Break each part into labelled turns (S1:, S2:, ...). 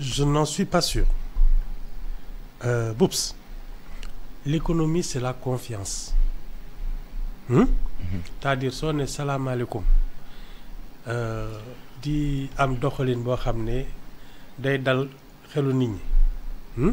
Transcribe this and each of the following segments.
S1: je n'en suis pas sûr. Boups, l'économie c'est la confiance. C'est-à-dire soo ne salaamaaleykum di am doxalin boo xam ne day dal xelu nit ñi.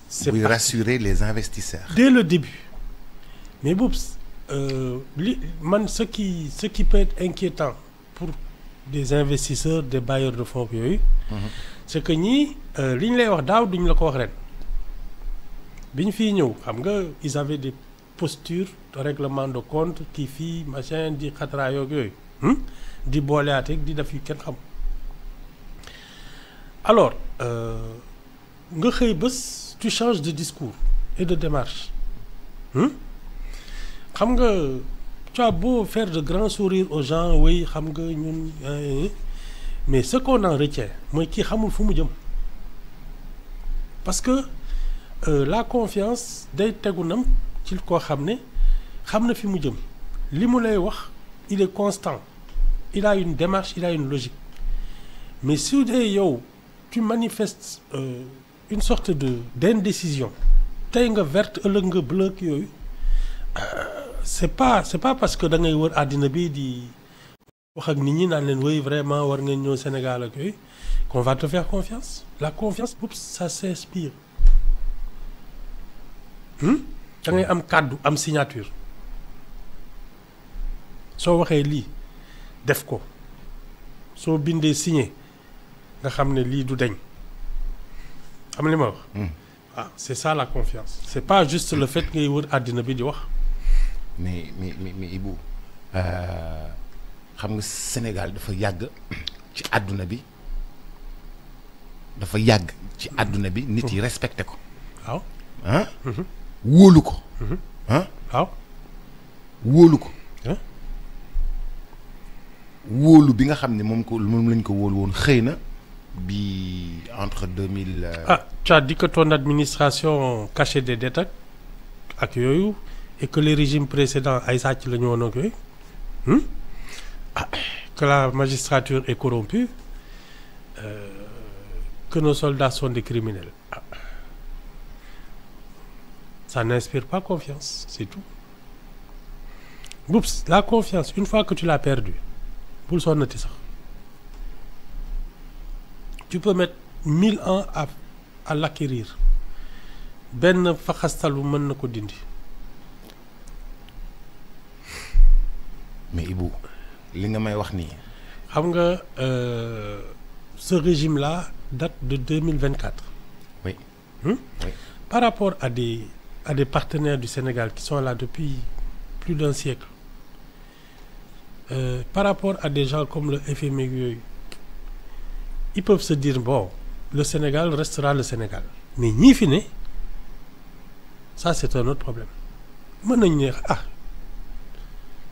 S2: c'est pour rassurer les investisseurs.
S1: Dès le début. Mais Boups, ce qui peut être inquiétant pour des investisseurs, des bailleurs de fonds yooyu. C'est que ñii li ñu lay wax daaw duñ la ko wax ren. bi ñu fiy ñëw xam nga ils avaient des postures de règlement de compte kii fii machin di xatara yooyu di booleyaateeg di def yu kenn xam. Alors nga xëy bés tu changes de discours et de démarche. xam nga tu as beau faire de grands sourires aux gens oui xam nga ñun mais ce qu'on en retient mooy kii xamul fu mu jëm parce que la confiance day tegu nam ci koo xam ne xam na fi mu jëm li mu lay wax il est constant il a une démarche il a une logique mais su dee yow tu manifestes une sorte d'indécision tey nga verte ëllëg nga bleu yooyu c'est pas parce que da ngay wër àddina bi di wax ak nit ñi naan leen woy vraiment war ngeen ñëw Sénégal ak yooyu qu'on va te faire confiance la confiance boobu ça s'inspire da ngay am kàddu am signature soo waxee lii def ko soo bindee signé nga xam ne lii du deñ xam li ma wax c'est ça la confiance c'est pas juste le fait ngay wër àddina bi di wax
S2: mais Ibou xam nga Sénégal dafa yàgg ci àdduna bi nit yi respecté ko
S1: waaw
S2: wóolu ko
S1: waaw
S2: wóolu ko wóolu bi nga xam ne moom lañ ko wóolu woon xëy na bi entre 2000
S1: tu as dit que ton administration cachait des dettes ak yooyu et que les régimes précédents ay sàcc la ñu woon ak yooyu que la magistrature est corrompue que nos soldats sont des criminels ça n'inspire pas confiance c'est tout Boups la confiance une fois que tu l'as perdue bul sonnati sax tu peux mettre 1000 ans à l'acquérir benn faxastalu mën na ko dindi.
S2: mais Ibou li nga may wax nii.
S1: xam nga ce régime là date de 2024.
S2: oui.
S1: Oui. Par rapport à des partenaires du Sénégal qui sont là depuis plus d'un siècle par rapport à des gens comme le FMI yooyu ils peuvent se dire bon le Sénégal restera le Sénégal mais ñii fi ne ça c'est un autre problème mën nañu ne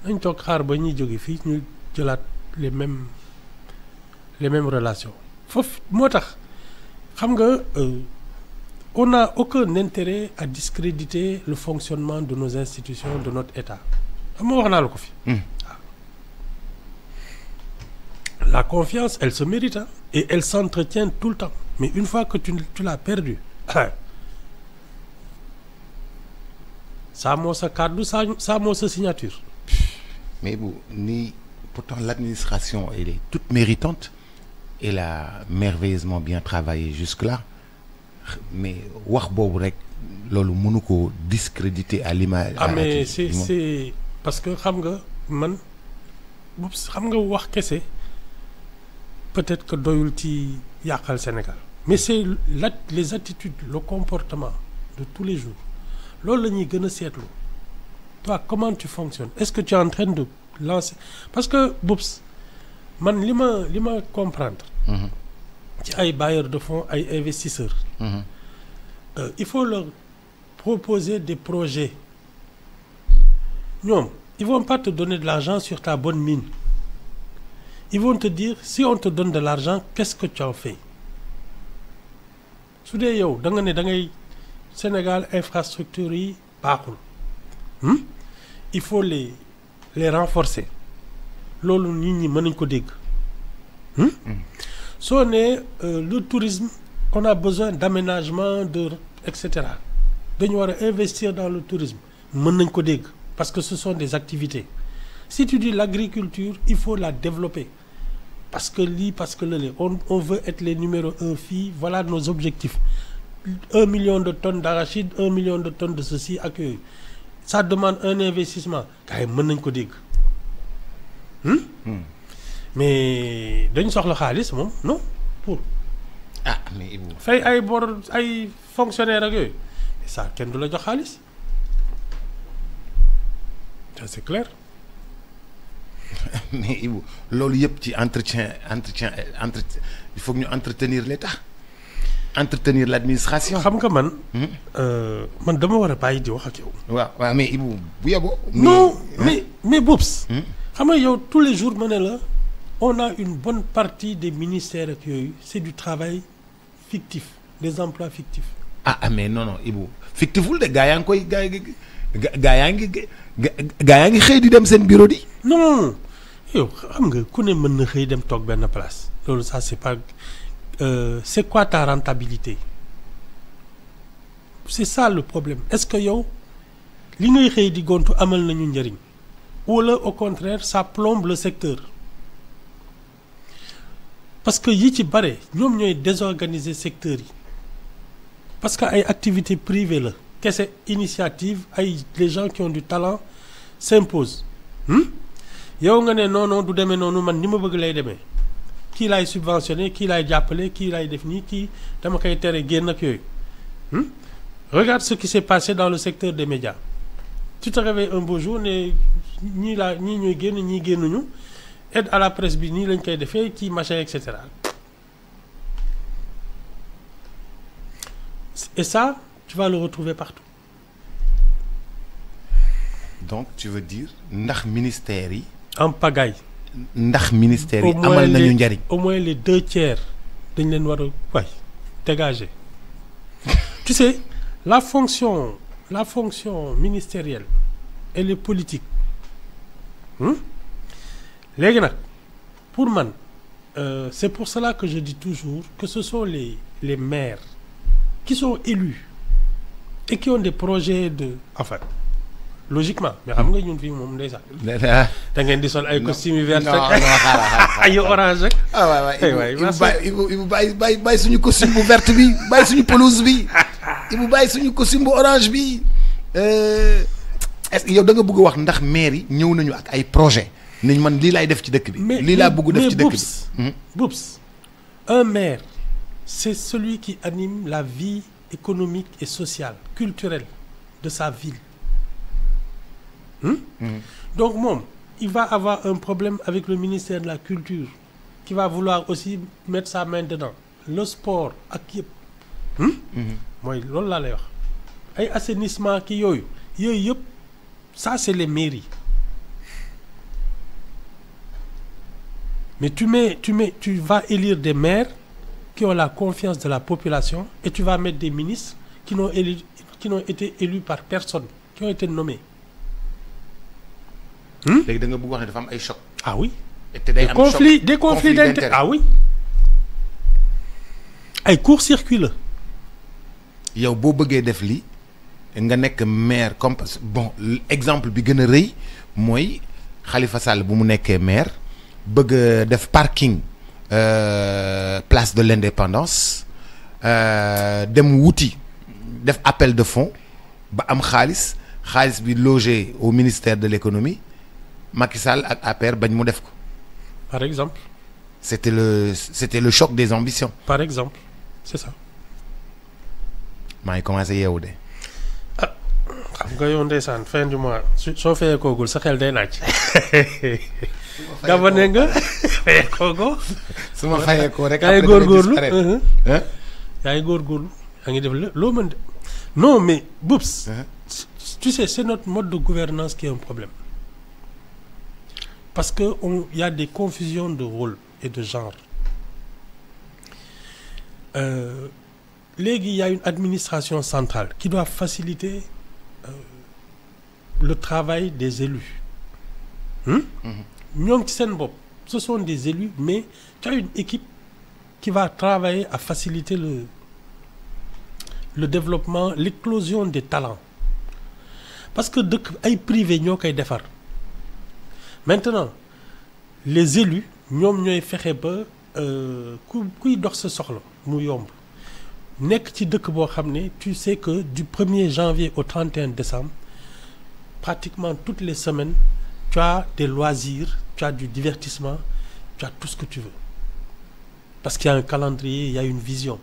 S1: nañ toog xaar ba ñuy jóge fii ñu jëlaat les mêmes relations foofu moo tax xam nga on n'a aucun intérêt à discréditer le fonctionnement de nos institutions de notre État xam nga wax naa la ko fi la confiance elle se mérite et elle s'entretient tout le temps mais une fois que tu l'as perdue saa moo sa kàddu saa moo sa signature.
S2: mais bu ni pourtant l'administration elle est toute méritante elle a merveilleusement bien travaillé jusque-là mais wax boobu rek loolu mënu ko discréditer à l'image.
S1: mais c'est parce que xam nga man xam nga wax kese peut-être que doyul ci yàqal Sénégal mais c'est les attitudes le comportement de tous les jours loolu la ñuy gën a seetlu toi comment tu fonctionnes est-ce que tu es en train de lancer parce que Boups man li ma comprendre ci ay bailleurs de fonds ay investisseurs il faut leur proposer des projets ñoom ils vont pas te donner de l'argent sur ta bonne mine ils vont te dire si on te donne de l'argent qu'est-ce que tu en fais su dee yow da nga ne da ngay Sénégal infrastructures yi baaxul il faut les renforcer loolu nit ñi mën nañ ko dégg soo nee le tourisme on a besoin d'aménagement de et cetera dañu war a investir dans le tourisme mën nañ ko dégg parce que ce sont des activités si tu dis l'agriculture il faut la développer parce que lii parce que lële on veut être les numéro 1 fii voilà nos objectifs 1 million de tonnes d'arachide 1 million de tonnes de ceci ak yooyu ça demande un investissement gars yi mën nañ ko dégg mais dañ soxla xaalis moom non pour
S2: mais
S1: fay ay bor ay fonctionnaires ak yooyu ça kenn du la jox xaalis ça c'est clair.
S2: mais Ibou loolu yëpp ci entretien il faut que ñu entretenir l'État entretenir l'administration.
S1: xam nga man. man dama war a bàyyi di wax ak yow.
S2: waaw mais Ibou bu yeboo.
S1: non mais Boubs. xam nga yow tous les jours ma ne la on a une bonne partie des ministères ak yooyu c'est du travail fictif des emplois fictifs.
S2: mais non Ibou fictiful de gaa yaa ngi koy gaa yaa ngi xëy di dem seen bureau di.
S1: non yow xam nga ku ne mën na xëy dem toog benn place loolu ça c'est pas c'est quoi ta rentabilité c'est ça le problème est-ce que yow li ngay xëy di gontu amal nañu njëriñ wala au contraire ça plombe le secteur parce que yi ci bare ñoom ñooy désorganiser secteur yi parce que ay activités privées la kese initiative ay les gens qui ont du talent s'imposent yow nga ne non du demee noonu man ni ma bëgg lay demee kii laay subventionné kii laay jàppale kii laay def nii kii dama koy tere génn ak yooyu regarde ce qui s'est passé dans le secteur des médias tu te réveilles un beau jour ne ñii ñooy génn ñii génnuñu aide à la presse bi nii lañ koy defee kii machin et cetera et ça tu vas le retrouver partout.
S2: donc tu veux dire ndax ministères yi.
S1: en pagaille.
S2: ndax ministères yi amal nañu njariñ.
S1: au moins les 2/3 dañ leen war a dégager. tu sais la fonction ministérielle elle est politique léegi nag pour man c'est pour cela que je dis toujours que ce sont les maires qui sont élus et qui ont des projets de enfin logiquement mais xam nga ñun fii moom ndeysaan da ngeen di sol ay costumes yu vert ay orange rek
S2: Ibou bàyyi suñu costume bu verte bi bàyyi suñu pelouse bi Ibou bàyyi suñu costume bu orange bi est-ce que yow da nga bëgg wax ndax maire yi ñëw nañu ak ay projet nañ man lii laay def ci dëkk bi lii laa bëgg def ci dëkk bi
S1: Boubs un maire c'est celui qui anime la vie économique et sociale culturelle de sa ville donc moom il va avoir un problème avec le ministère de la culture qui va vouloir aussi mettre sa main dedans le sport ak yëpp mooy loolu laa lay wax ay assainissement ki yooyu yëpp ça c'est les mairies mais tu vas élire des maires qui ont la confiance de la population et tu vas mettre des ministres qui n'ont été élus par personne qui ont été nommés.
S2: léegi da nga bëgg wax ne dafa am ay choc.
S1: ah oui.
S2: te day am choc
S1: des conflits d'intérêt ah oui. ay court-circuit la.
S2: yow boo bëggee def lii nga nekk maire comme bon exemple bi gën a rëy mooy Khalifa Sall bu mu nekkee maire bëgg def parking place de l'Indépendance dem wuti def appel de fonds ba am xaalis bi logé au ministère de l'économie Macky Sall ak APR bañ mu def ko.
S1: par exemple.
S2: c'était le choc des ambitions.
S1: par exemple c'est ça.
S2: maa ngi commencé yeewu de.
S1: xam nga yow ndeysaan fin du mois soo fayee koogul sa xel day naaj. dama ne nga fayee koogo.
S2: su ma fayee koo rek.
S1: yaa ngi góorgóorlu yaa ngi góorgóorlu yaa ngi def loo mën de non mais Boubs. tu sais c'est notre mode de gouvernance qui est un problème parce que y a des confusions de rôle et de genre. Léegi il y a une administration centrale qui doit faciliter le travail des élus. ñoom ci seen bopp ce sont des élus mais tu as une équipe qui va travailler à faciliter le développement, l'éclosion des talents. Parce que dëkk ay privé ñoo koy defar. Maintenant les élus ñoom ñooy fexe ba kuy dox sa soxla mu yomb nekk ci dëkk boo xam ne tu sais que du 1er janvier au 31 décembre pratiquement toutes les semaines tu as des loisirs, tu as du divertissement, tu as tout ce que tu veux. Parce qu'il y a un calendrier, il y a une vision.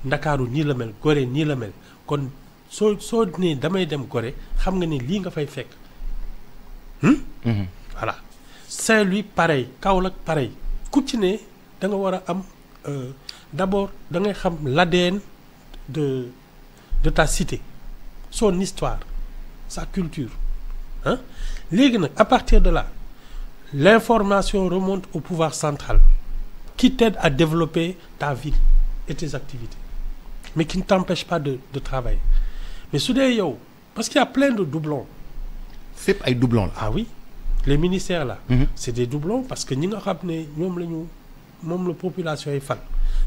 S1: Ndakaaru nii la mel, Gorée nii la mel. Kon soo nee damay dem Gorée xam nga ni lii nga fay fekk. Voilà. Saint-Louis pareil, Kaolack pareil. Ku ci ne da nga war a am d'abord da ngay xam l'ADN de ta cité, son histoire, sa culture. Hein? Léegi nag à partir de là l'information remonte au pouvoir central qui t'aide à développer ta vie et tes activités mais qui ne t'empêche pas de travailler. Mais su dee yow parce qu'il y a plein de doublons.
S2: fépp ay doublons la.
S1: Ah oui, les ministères là. C'est des doublons parce que ñi nga xam ne moom la population yi fal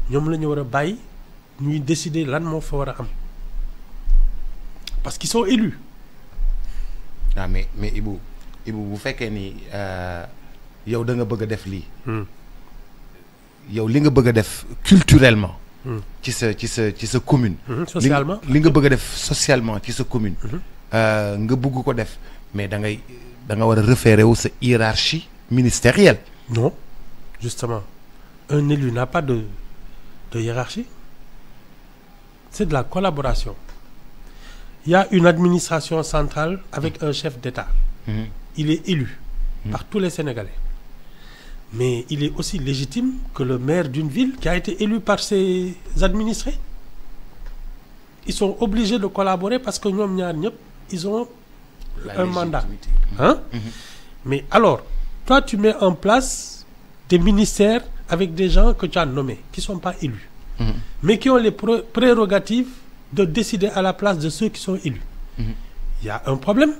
S1: ñoom la ñu war a bàyyi ñuy décider lan moo fa war a am parce qu'ils sont élus.
S2: ah mais Ibou bu fekkee ni yow da nga bëgg a def lii. yow li nga bëgg a def culturellement. ci sa commune.
S1: Socialement
S2: li nga bëgg a def socialement ci sa commune. nga bëgg ko def mais da nga war a référer wu sa hiérarchie ministérielle.
S1: Non, justement un élu n'a pas de hiérarchie. C'est de la collaboration. Il y a une administration centrale avec un chef d'État. Il est élu par tous les Sénégalais. Mais il est aussi légitime que le maire d'une ville qui a été élu par ses administrés. Ils sont obligés de collaborer parce que ñoom ñaar ñëpp ils ont un mandat. Hein? Mais alors, toi tu mets en place des ministères avec des gens que tu as nommés, qui ne sont pas élus, mais qui ont les prérogatives de décider à la place de ceux qui sont élus. Il y a un problème.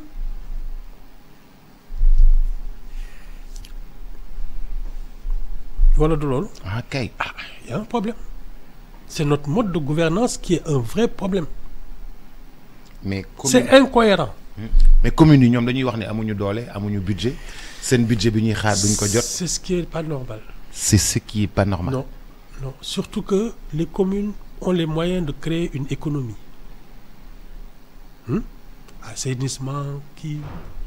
S1: Voilà de l'eau.
S2: Ok.
S1: Il y a un problème. C'est notre mode de gouvernance qui est un vrai problème.
S2: Mais
S1: c'est incohérent.
S2: Mais communes yi ñoom dañuy wax ne amuñu doole amuñu budget seen budget bi ñuy xaar duñ ko jot.
S1: C'est ce qui est pas normal.
S2: C'est ce qui est pas normal.
S1: Non, non. Surtout que les communes ont les moyens de créer une économie. Assainissement,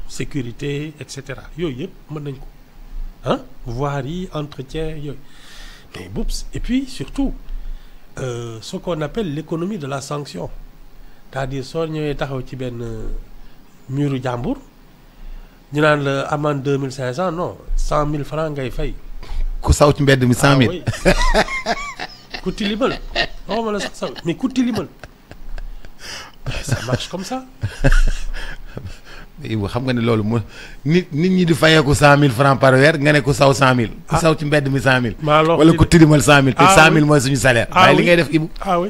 S1: sécurité, etc. Yooyu yëpp mën nañ ko. Voirie, entretien, yooyu. Mais boups. Et puis surtout ce qu'on appelle l'économie de la sanction. C'est-à-dire soo ñëwee taxaw ci benn muru jàmbur ñu naan la amende 2500 non 100 000 francs ngay fay.
S2: ku saw ci mbedd mi 100 000.
S1: Oui. ku tilimal waxuma la sax saw mais ku tilimal ça marche comme ça.
S2: Ibu xam nga ne loolu mo nit ñi di fayeeku 100 000 francs par weer nga ne ku saw 100 000. ku saw ci mbedd mi 100 000. wala ku tilimal 100 000. te 100 000 mooy suñu salaire. waaye li ngay def Ibu.
S1: Ah oui.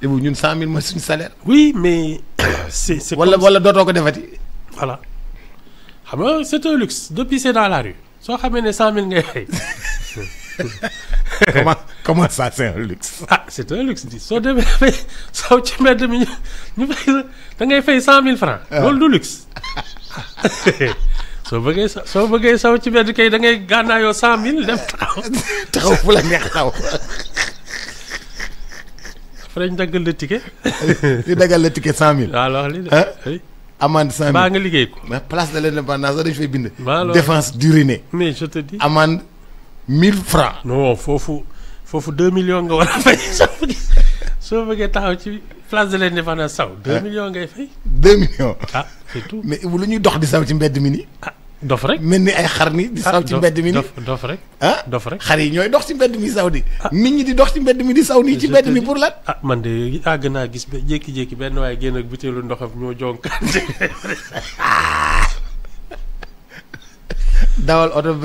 S2: Ibu ñun 100 000 mooy suñu salaire.
S1: Oui mais c'est
S2: wala dootoo ko defati.
S1: Voilà xam nga c'est un luxe de pisser dans la rue soo xamee ne 100 000 ngay fay.
S2: comment ça c'est un luxe.
S1: Ah c'est un luxe di soo demee fay saw ci mbedd mi ñu fay da ngay fay 100 000 francs. loolu du luxe. soo bëggee saw ci mbedd kay da ngay gànnaayoo 100 000 dem
S2: taxaw fu la neex taxaw.
S1: après ñu daggal la ticket.
S2: ñu daggal la ticket 100 000.
S1: alors lii de.
S2: amende 100 000
S1: baa nga liggéey ko.
S2: mais place de l'indépendance dañu fay bind.
S1: alors
S2: défense d'uriner.
S1: mais je te dis.
S2: amende 1000 francs.
S1: non foofu 2 millions nga war a fay soo bëggee taxaw ci place de l'indépendance saw 2 millions ngay fay.
S2: 2 millions.
S1: Ah c'est tout.
S2: mais lu ñuy dox di saw ci mbedd mi nii.
S1: ah dof rek.
S2: mel ni ay xar ni di saw ci mbedd mi nii.
S1: dof rek. dof rek.
S2: xar yi ñooy dox ci mbedd mi saw di. nit ñi di dox ci mbedd mi di saw nii ci mbedd mi pour lan.
S1: Man de àgg naa gis ba jékki-jékki benn waaye génn ak butéelu ndoxam ñoo jonkante.
S2: dawal oto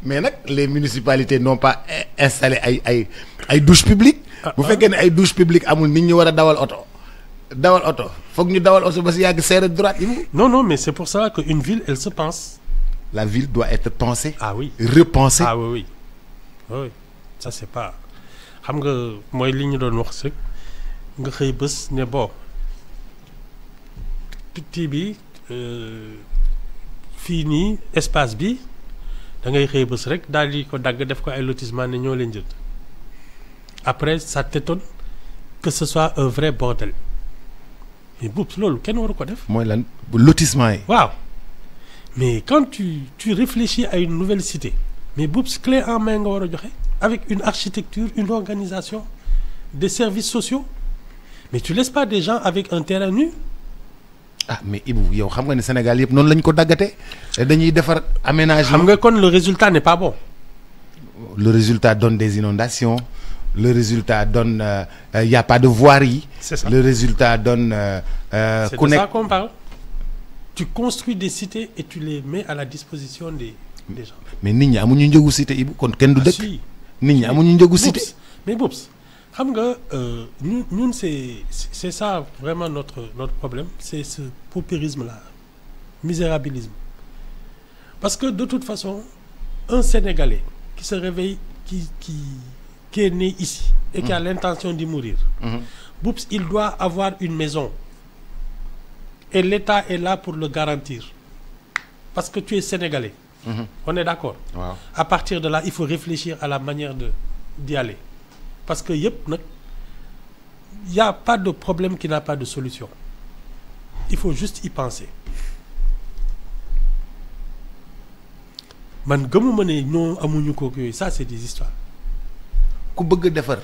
S2: mais nag les municipalités n'ont pas installé ay douches publiques. bu fekkee ne ay douches publiques amul nit ñi war a dawal oto. foog ñu dawal oto ba si yàgg serré droite yi.
S1: Non mais c'est pour ça que une ville elle se pense.
S2: La ville doit être pensée.
S1: Ah oui.
S2: Repensée.
S1: Ah oui. Ça c'est pas. xam nga mooy li ñu doon wax rek nga xëy bés ne bon kii bi fii nii espace bi da ngay xëy bés rek daal di ko dagg def ko ay lotissement ne ñoo leen jënd après ça t'étonne que ce soit un vrai bordel mais Boubs loolu kenn waru ko def.
S2: mooy lan lotissement yi.
S1: waaw mais quand tu réfléchis à une nouvelle cité mais Boubs clé en main nga war a joxe avec une architecture une organisation des services sociaux mais tu laisses pas des gens avec un terrain nu.
S2: ah mais Ibou yow xam nga ne Sénégal yëpp noonu lañ ko daggatee dañuy defar aménagement.
S1: xam nga kon le résultat n'est pas bon.
S2: Le résultat donne des inondations. Le résultat donne y a pas de voirie.
S1: C'est ça.
S2: Le résultat donne.
S1: C'est de ça qu'on parle. Tu construis des cités et tu les mets à la disposition des gens.
S2: mais nit ñi amuñu njëgu cité Ibou kon kenn du dëkk.
S1: si
S2: nit ñi amuñu njëgu cité.
S1: mais Boubs xam nga ñun c'est ça vraiment notre problème c'est ce paupérisme là misérabilisme parce que de toute façon un Sénégalais qui se réveille qui est né ici et qui a l'intention d'y mourir Boubs il doit avoir une maison et l'État est là pour le garantir parce que tu es Sénégalais. On est d'accord.
S2: Wow.
S1: À partir de là il faut réfléchir à la manière d'y aller parce que yëpp nag y a pas de problème qui n'a pas de solution il faut juste y penser man gëmuma ne ñoo amuñu ko yooyu ça c'est des histoires.
S2: ku bëgg a defar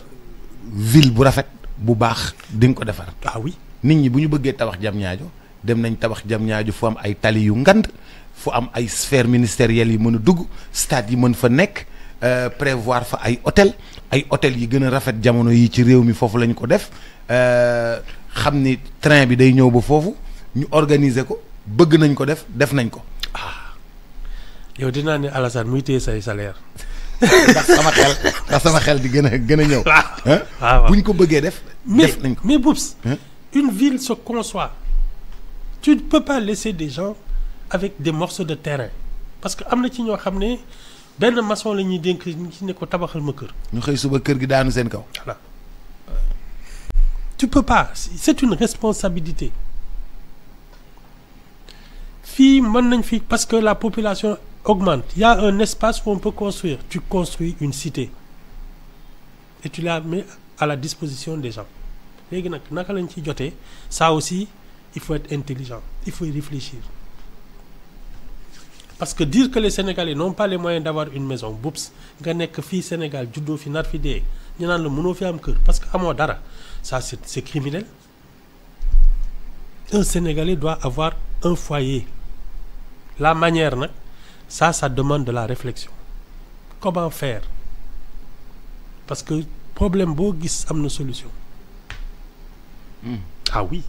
S2: ville bu rafet bu baax di nga ko defar.
S1: ah oui
S2: nit ñi bu ñu bëggee tabax Diamniadio dem nañ tabax Diamniadio fu am ay tali yu ngand fu am ay sphères ministérielles yi mën a dugg stade yi mën fa nekk prévoir fa ay hôtel yi gën a rafet jamono yi ci réew mi foofu lañ ko def xam ni train bi day ñëw ba foofu ñu organiser ko bëgg nañ ko def nañ ko.
S1: yow dinaa ne Alassane muy téye say salaire.
S2: ndax sama xel di gën a ñëw.
S1: waaw
S2: buñ ko bëggee def nañ ko
S1: mais Boubs une ville se conçoit tu ne peux pas laisser des gens avec des morceaux de terrain parce que am na ci ñoo xam ne benn maçon la ñuy dénk ci ne ko tabaxal ma kër.
S2: ñu xëy suba kër gi daanu seen kaw.
S1: voilà tu peux pas c'est une responsabilité fii mën nañ fi parce que la population augmente il y a un espace où on peut construire tu construis une cité et tu la mets à la disposition des gens léegi nag naka lañ ci jotee ça aussi il faut être intelligent il faut y réfléchir parce que dire que les Sénégalais n'ont pas les moyens d'avoir une maison Boubs nga nekk fii Sénégal juddoo fi nar fi dee ñu naan la mënoo fi am kër parce que amoo dara ça c'est criminel un Sénégalais doit avoir un foyer la manière nag ça demande de la réflexion comment faire parce que problème boo gis am na solution ah oui